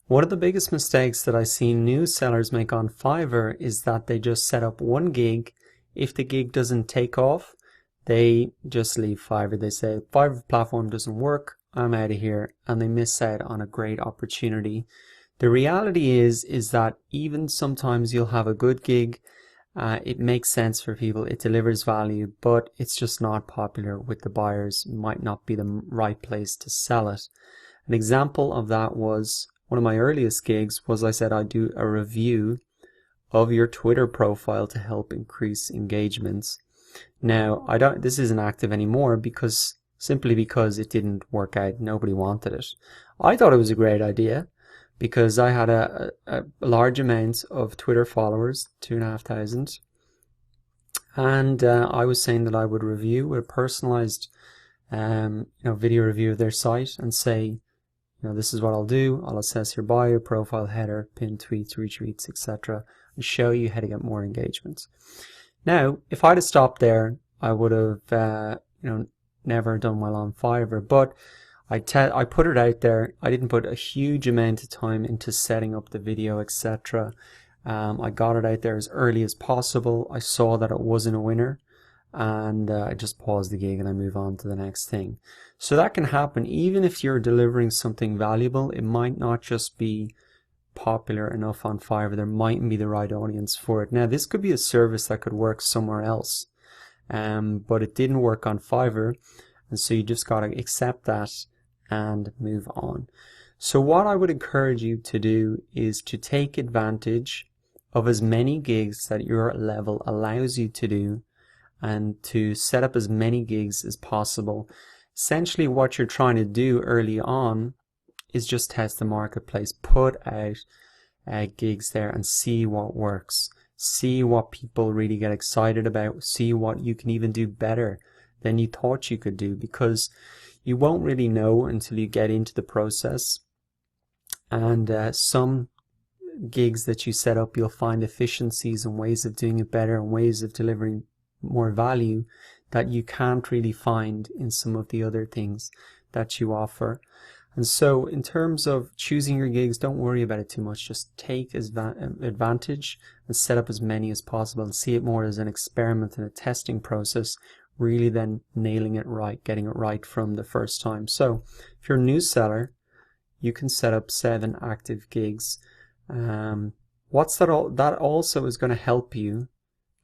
One of the biggest mistakes that I see new sellers make on Fiverr is that they just set up one gig. If the gig doesn't take off, they just leave Fiverr. They say, Fiverr platform doesn't work, I'm out of here, and they miss out on a great opportunity. The reality is that even sometimes you'll have a good gig, it makes sense for people, it delivers value, but it's just not popular with the buyers. It might not be the right place to sell it. An example of that was one of my earliest gigs was I said I'd do a review of your Twitter profile to help increase engagements. Now, this isn't active anymore simply because it didn't work out. Nobody wanted it. I thought it was a great idea because I had a large amount of Twitter followers, 2,500, and I was saying that I would review a personalized video review of their site and say, this is what I'll do. I'll assess your bio, profile, header, pinned tweets, retweets, etc., and show you how to get more engagement. Now, if I'd have stopped there, I would have, never done well on Fiverr. But I put it out there. I didn't put a huge amount of time into setting up the video, etc. I got it out there as early as possible. I saw that it wasn't a winner, and I just pause the gig and I move on to the next thing. So that can happen even if you're delivering something valuable. It might not just be popular enough on Fiverr. There mightn't be the right audience for it. Now, this could be a service that could work somewhere else, but it didn't work on Fiverr, and so you just got to accept that and move on. So what I would encourage you to do is to take advantage of as many gigs that your level allows you to do, and to set up as many gigs as possible. Essentially what you're trying to do early on is just test the marketplace. Put out gigs there and see what works. See what people really get excited about. See what you can even do better than you thought you could do, because you won't really know until you get into the process. And some gigs that you set up, you'll find efficiencies and ways of doing it better and ways of delivering more value that you can't really find in some of the other things that you offer. And so in terms of choosing your gigs, don't worry about it too much. Just take advantage and set up as many as possible and see it more as an experiment and a testing process, really then nailing it right, getting it right from the first time. So if you're a new seller, you can set up 7 active gigs. What's that also is going to help you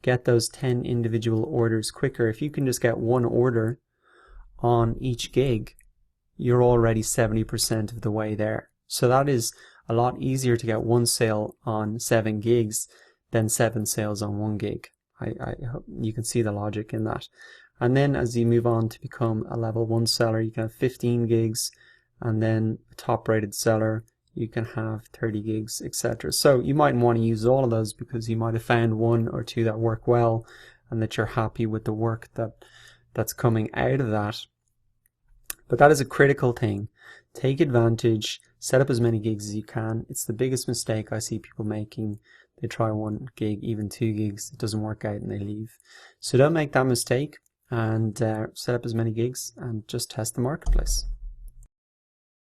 get those 10 individual orders quicker. If you can just get one order on each gig, you're already 70% of the way there. So that is a lot easier to get one sale on 7 gigs than 7 sales on 1 gig. I hope you can see the logic in that. And then as you move on to become a level 1 seller, you can have 15 gigs, and then a top rated seller, you can have 30 gigs, etc. So you might want to use all of those because you might have found 1 or 2 that work well and that you're happy with the work that's coming out of that. But that is a critical thing. Take advantage, set up as many gigs as you can. It's the biggest mistake I see people making. They try 1 gig, even 2 gigs, it doesn't work out and they leave. So don't make that mistake, and set up as many gigs and just test the marketplace.